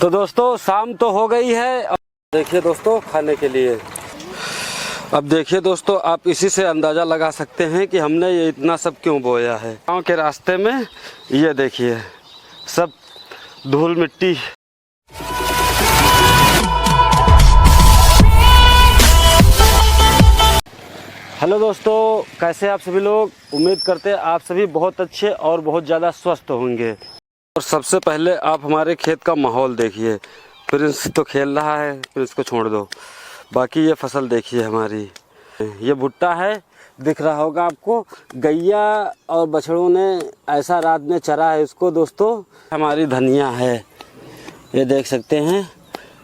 तो दोस्तों शाम तो हो गई है। देखिए दोस्तों खाने के लिए, अब देखिए दोस्तों आप इसी से अंदाज़ा लगा सकते हैं कि हमने ये इतना सब क्यों बोया है। गांव के रास्ते में ये देखिए सब धूल मिट्टी। हेलो दोस्तों, कैसे आप सभी लोग? उम्मीद करते हैं आप सभी बहुत अच्छे और बहुत ज़्यादा स्वस्थ होंगे। और सबसे पहले आप हमारे खेत का माहौल देखिए। प्रिंस तो खेल रहा है, प्रिंस को छोड़ दो। बाकी ये फसल देखिए हमारी, ये भुट्टा है, दिख रहा होगा आपको। गैया और बछड़ों ने ऐसा रात में चरा है इसको। दोस्तों हमारी धनिया है, ये देख सकते हैं।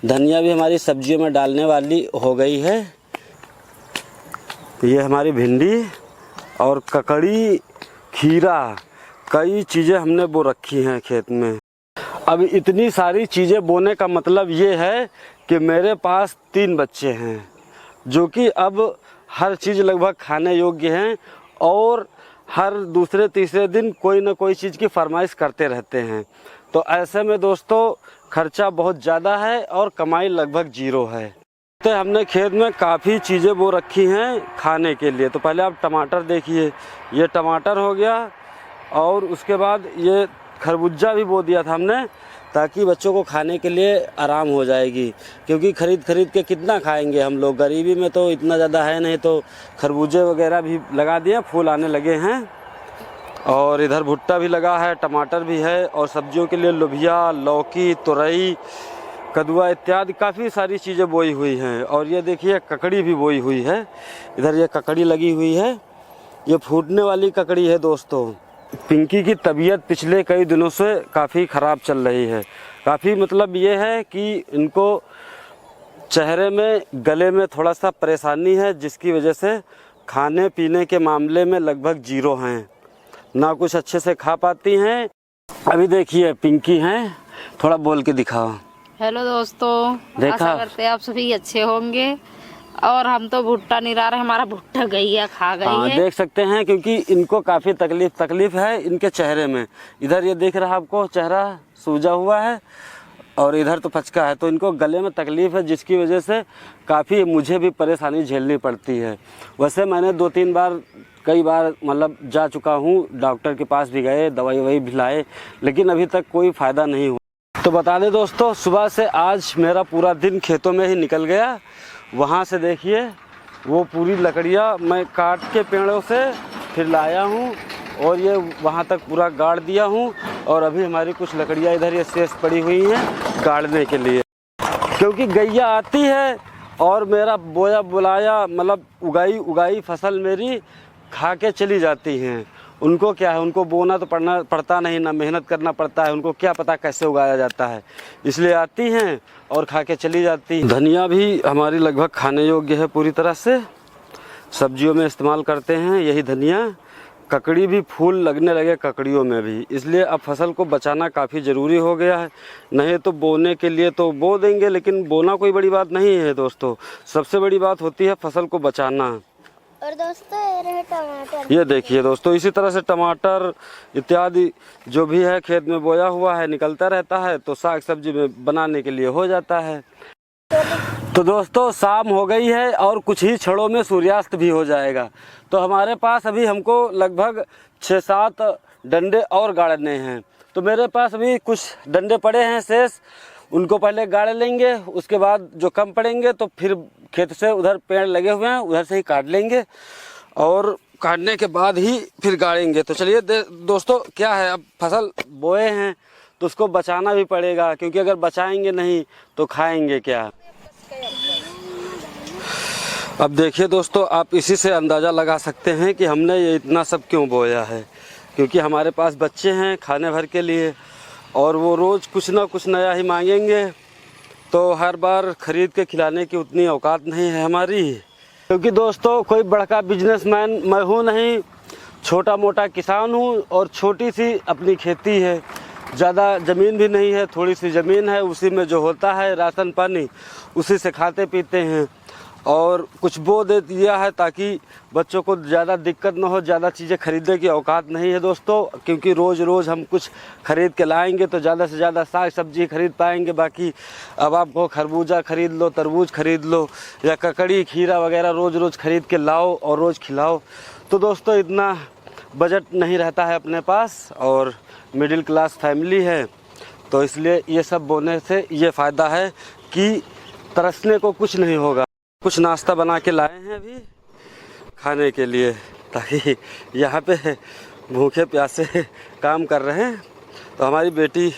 धनिया भी हमारी सब्जियों में डालने वाली हो गई है। ये हमारी भिंडी और ककड़ी, खीरा, कई चीज़ें हमने बो रखी हैं खेत में। अब इतनी सारी चीज़ें बोने का मतलब ये है कि मेरे पास 3 बच्चे हैं जो कि अब हर चीज़ लगभग खाने योग्य हैं और हर दूसरे तीसरे दिन कोई ना कोई चीज़ की फरमाइश करते रहते हैं। तो ऐसे में दोस्तों खर्चा बहुत ज़्यादा है और कमाई लगभग 0 है। तो हमने खेत में काफ़ी चीज़ें बो रखी हैं खाने के लिए। तो पहले आप टमाटर देखिए, ये टमाटर हो गया और उसके बाद ये खरबूजा भी बो दिया था हमने ताकि बच्चों को खाने के लिए आराम हो जाएगी, क्योंकि खरीद के कितना खाएंगे हम लोग, गरीबी में तो इतना ज़्यादा है नहीं। तो खरबूजे वगैरह भी लगा दिए, फूल आने लगे हैं। और इधर भुट्टा भी लगा है, टमाटर भी है और सब्जियों के लिए लोबिया, लौकी, तुरई, कदुआ इत्यादि काफ़ी सारी चीज़ें बोई हुई हैं। और ये देखिए ककड़ी भी बोई हुई है, इधर ये ककड़ी लगी हुई है, ये फूटने वाली ककड़ी है दोस्तों। पिंकी की तबीयत पिछले कई दिनों से काफ़ी ख़राब चल रही है। काफ़ी मतलब ये है कि इनको चेहरे में, गले में थोड़ा सा परेशानी है, जिसकी वजह से खाने पीने के मामले में लगभग 0 हैं, ना कुछ अच्छे से खा पाती हैं। अभी देखिए पिंकी हैं, थोड़ा बोल के दिखाओ। हेलो दोस्तों, आशा करते हैं आप सभी अच्छे होंगे। और हम तो भुट्टा नहीं रहा, हमारा भुट्टा गैया खा गई है। देख सकते हैं क्योंकि इनको काफ़ी तकलीफ है इनके चेहरे में। इधर ये देख रहा आपको चेहरा सूजा हुआ है और इधर तो पचका है, तो इनको गले में तकलीफ़ है, जिसकी वजह से काफ़ी मुझे भी परेशानी झेलनी पड़ती है। वैसे मैंने 2-3 बार कई बार मतलब जा चुका हूँ, डॉक्टर के पास भी गए, दवाई वही भी लाए, लेकिन अभी तक कोई फ़ायदा नहीं हुआ। तो बता दें दोस्तों, सुबह से आज मेरा पूरा दिन खेतों में ही निकल गया। वहाँ से देखिए वो पूरी लकड़ियाँ मैं काट के पेड़ों से फिर लाया हूँ और ये वहाँ तक पूरा गाड़ दिया हूँ। और अभी हमारी कुछ लकड़ियाँ इधर ये शेष पड़ी हुई हैं गाड़ने के लिए, क्योंकि गैया आती है और मेरा बोया बुलाया मतलब उगाई फसल मेरी खा के चली जाती हैं। उनको क्या है, उनको बोना तो पड़ता नहीं, ना मेहनत करना पड़ता है, उनको क्या पता कैसे उगाया जाता है, इसलिए आती हैं और खा के चली जाती हैं। धनिया भी हमारी लगभग खाने योग्य है पूरी तरह से, सब्जियों में इस्तेमाल करते हैं यही धनिया। ककड़ी भी फूल लगने लगे ककड़ियों में भी, इसलिए अब फसल को बचाना काफ़ी ज़रूरी हो गया है। नहीं तो बोने के लिए तो बो देंगे, लेकिन बोना कोई बड़ी बात नहीं है दोस्तों, सबसे बड़ी बात होती है फसल को बचाना। और दोस्तों ये रहे टमाटर, ये देखिए दोस्तों, इसी तरह से टमाटर इत्यादि जो भी है खेत में बोया हुआ है निकलता रहता है, तो साग सब्जी में बनाने के लिए हो जाता है। तो दोस्तों शाम हो गई है और कुछ ही क्षणों में सूर्यास्त भी हो जाएगा। तो हमारे पास अभी हमको लगभग 6-7 डंडे और गाड़ने हैं। तो मेरे पास अभी कुछ डंडे पड़े हैं शेष, उनको पहले गाड़ लेंगे, उसके बाद जो कम पड़ेंगे तो फिर खेत से उधर पेड़ लगे हुए हैं उधर से ही काट लेंगे और काटने के बाद ही फिर गाड़ेंगे। तो चलिए दोस्तों, क्या है अब फसल बोए हैं तो उसको बचाना भी पड़ेगा, क्योंकि अगर बचाएंगे नहीं तो खाएंगे क्या। अब देखिए दोस्तों आप इसी से अंदाज़ा लगा सकते हैं कि हमने ये इतना सब क्यों बोया है, क्योंकि हमारे पास बच्चे हैं खाने भर के लिए और वो रोज़ कुछ ना कुछ नया ही मांगेंगे, तो हर बार ख़रीद के खिलाने की उतनी औकात नहीं है हमारी। क्योंकि दोस्तों कोई बड़का बिजनेसमैन मैं हूँ नहीं, छोटा मोटा किसान हूँ और छोटी सी अपनी खेती है, ज़्यादा ज़मीन भी नहीं है, थोड़ी सी ज़मीन है, उसी में जो होता है राशन पानी उसी से खाते पीते हैं। और कुछ बो दे दिया है ताकि बच्चों को ज़्यादा दिक्कत ना हो। ज़्यादा चीज़ें खरीदने की औकात नहीं है दोस्तों, क्योंकि रोज़ रोज़ हम कुछ ख़रीद के लाएंगे तो ज़्यादा से ज़्यादा साग सब्जी खरीद पाएंगे। बाकी अब आपको खरबूजा खरीद लो, तरबूज खरीद लो या ककड़ी खीरा वगैरह रोज़ रोज़ खरीद के लाओ और रोज़ खिलाओ। तो दोस्तों इतना बजट नहीं रहता है अपने पास और मिडिल क्लास फैमिली है, तो इसलिए ये सब बोने से ये फ़ायदा है कि तरसने को कुछ नहीं होगा। कुछ नाश्ता बना के लाए हैं अभी खाने के लिए, ताकि यहाँ पे भूखे प्यासे काम कर रहे हैं। तो हमारी बेटी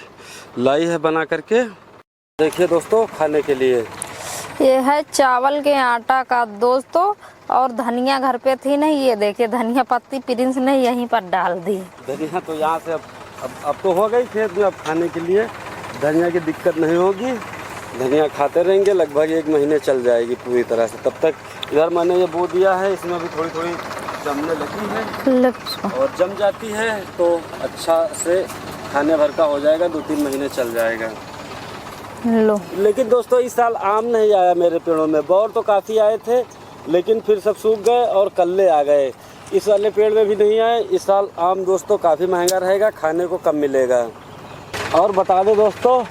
लाई है बना करके, देखिए दोस्तों खाने के लिए। ये है चावल के आटा का दोस्तों, और धनिया घर पे थी नहीं, ये देखिए धनिया पत्ती प्रिंस ने यहीं पर डाल दी। धनिया तो यहाँ से अब तो हो गई खेत में, अब खाने के लिए धनिया की दिक्कत नहीं होगी। धनिया खाते रहेंगे, लगभग 1 महीने चल जाएगी पूरी तरह से। तब तक इधर मैंने ये बो दिया है, इसमें भी थोड़ी थोड़ी जमने लगी है और जम जाती है तो अच्छा से खाने भर का हो जाएगा, 2-3 महीने चल जाएगा। लो। लेकिन दोस्तों इस साल आम नहीं आया मेरे पेड़ों में। बौर तो काफ़ी आए थे लेकिन फिर सब सूख गए और कल्ले आ गए। इस वाले पेड़ में भी नहीं आए। इस साल आम दोस्तों काफ़ी महंगा रहेगा, खाने को कम मिलेगा। और बता दें दोस्तों,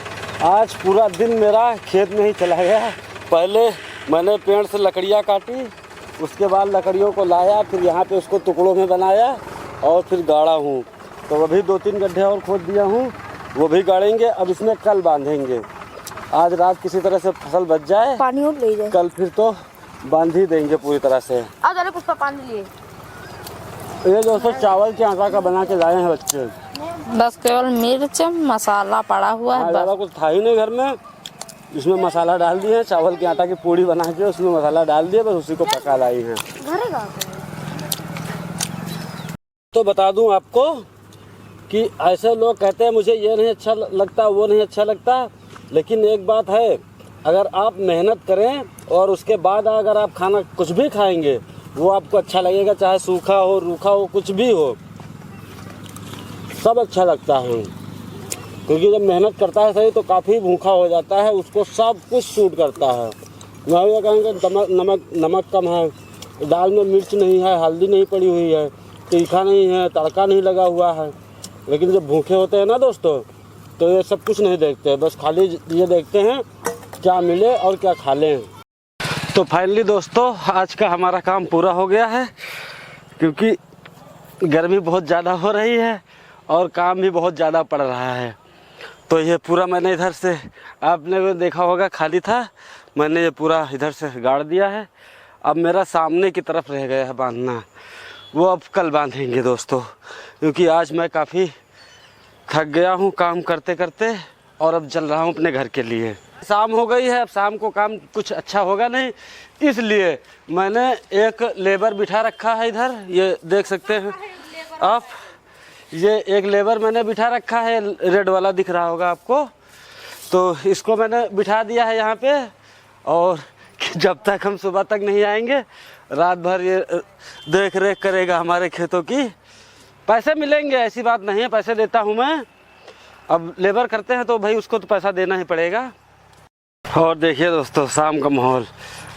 आज पूरा दिन मेरा खेत में ही चला गया। पहले मैंने पेड़ से लकड़ियाँ काटी, उसके बाद लकड़ियों को लाया, फिर यहाँ पे उसको टुकड़ों में बनाया और फिर गाड़ा हूँ। तो अभी 2-3 गड्ढे और खोद दिया हूँ, वो भी गाड़ेंगे। अब इसमें कल बांधेंगे। आज रात किसी तरह से फसल बच जाए, पानी और ले जाए, कल फिर तो बांध ही देंगे पूरी तरह से। आज अरे पुष्पा पानी लिए। ये दोस्तों चावल के आटा का बना के लाए हैं बच्चे। बस केवल मिर्च मसाला पड़ा हुआ है, ज़्यादा कुछ था ही नहीं घर में। इसमें मसाला डाल दिए, चावल के आटा की पूड़ी बना के उसमें मसाला डाल दिया, बस उसी को पका लाई हैं। तो बता दूं आपको कि ऐसे लोग कहते हैं मुझे ये नहीं अच्छा लगता, वो नहीं अच्छा लगता, लेकिन एक बात है, अगर आप मेहनत करें और उसके बाद अगर आप खाना कुछ भी खाएंगे वो आपको अच्छा लगेगा, चाहे सूखा हो रूखा हो कुछ भी हो, सब अच्छा लगता है। क्योंकि जब मेहनत करता है सही तो काफ़ी भूखा हो जाता है, उसको सब कुछ सूट करता है। मैं ये कहेंगे नमक कम है, दाल में मिर्च नहीं है, हल्दी नहीं पड़ी हुई है, तीखा नहीं है, तड़का नहीं लगा हुआ है। लेकिन जब भूखे होते हैं ना दोस्तों, तो ये सब कुछ नहीं देखते, बस खाली ये देखते हैं क्या मिले और क्या खा लें। तो फाइनली दोस्तों आज का हमारा काम पूरा हो गया है, क्योंकि गर्मी बहुत ज़्यादा हो रही है और काम भी बहुत ज़्यादा पड़ रहा है। तो ये पूरा मैंने इधर से, आपने देखा होगा खाली था, मैंने ये पूरा इधर से गाड़ दिया है। अब मेरा सामने की तरफ रह गया है बांधना, वो अब कल बांधेंगे दोस्तों, क्योंकि आज मैं काफ़ी थक गया हूँ काम करते करते और अब चल रहा हूँ अपने घर के लिए। शाम हो गई है, अब शाम को काम कुछ अच्छा होगा नहीं, इसलिए मैंने एक लेबर बिठा रखा है इधर, ये देख सकते हैं आप। ये एक लेबर मैंने बिठा रखा है, रेड वाला दिख रहा होगा आपको। तो इसको मैंने बिठा दिया है यहाँ पे, और जब तक हम सुबह तक नहीं आएंगे रात भर ये देख रेख करेगा हमारे खेतों की। पैसे मिलेंगे, ऐसी बात नहीं है, पैसे देता हूँ मैं। अब लेबर करते हैं तो भाई उसको तो पैसा देना ही पड़ेगा। और देखिए दोस्तों शाम का माहौल,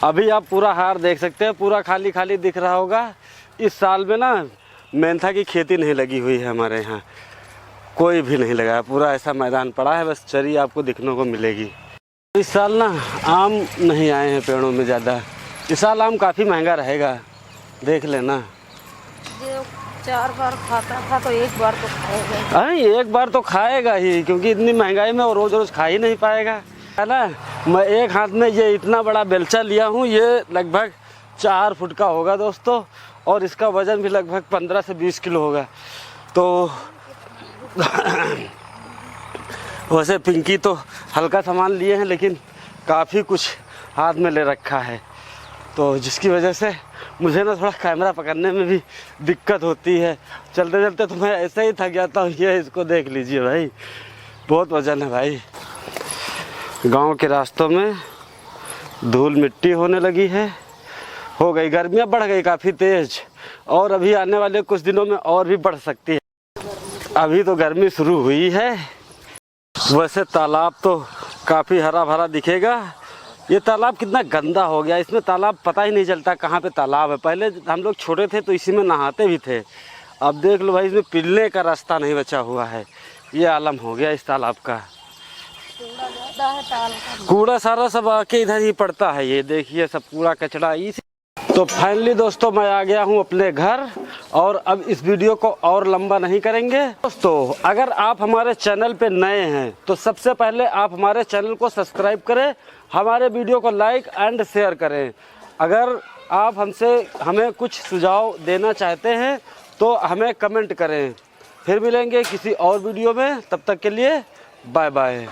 अभी आप पूरा हार देख सकते हैं, पूरा खाली खाली दिख रहा होगा। इस साल में ना मेंथा की खेती नहीं लगी हुई है हमारे यहाँ, कोई भी नहीं लगा है, पूरा ऐसा मैदान पड़ा है, बस चरी आपको दिखने को मिलेगी। इस साल ना आम नहीं आए हैं पेड़ों में ज़्यादा, इस साल आम काफ़ी महंगा रहेगा, देख लेना। जो 4 बार खाता था तो एक बार तो खाएगा। अरे एक बार तो खाएगा ही, क्योंकि इतनी महंगाई में वो रोज़ रोज़ खा ही नहीं पाएगा, है ना। मैं एक हाथ में ये इतना बड़ा बेलचा लिया हूँ, ये लगभग 4 फुट का होगा दोस्तों, और इसका वज़न भी लगभग 15 से 20 किलो होगा। तो वैसे पिंकी तो हल्का सामान लिए हैं, लेकिन काफ़ी कुछ हाथ में ले रखा है, तो जिसकी वजह से मुझे ना थोड़ा कैमरा पकड़ने में भी दिक्कत होती है। चलते चलते तो मैं ऐसे ही थक जाता हूँ। ये इसको देख लीजिए भाई, बहुत वजन है भाई। गांव के रास्तों में धूल मिट्टी होने लगी है, हो गई, गर्मियाँ बढ़ गई काफ़ी तेज़, और अभी आने वाले कुछ दिनों में और भी बढ़ सकती है। अभी तो गर्मी शुरू हुई है। वैसे तालाब तो काफ़ी हरा भरा दिखेगा, ये तालाब कितना गंदा हो गया, इसमें तालाब पता ही नहीं चलता कहाँ पे तालाब है। पहले हम लोग छोटे थे तो इसी में नहाते भी थे। अब देख लो भाई, इसमें पिलने का रास्ता नहीं बचा हुआ है। ये आलम हो गया इस तालाब का। कूड़ा सारा सब आके इधर ही पड़ता है। ये देखिए सब कूड़ा कचड़ा इस। तो फाइनली दोस्तों मैं आ गया हूँ अपने घर, और अब इस वीडियो को और लंबा नहीं करेंगे। दोस्तों अगर आप हमारे चैनल पे नए हैं तो सबसे पहले आप हमारे चैनल को सब्सक्राइब करें, हमारे वीडियो को लाइक एंड शेयर करें। अगर आप हमें कुछ सुझाव देना चाहते हैं तो हमें कमेंट करें। फिर मिलेंगे किसी और वीडियो में, तब तक के लिए बाय बाय।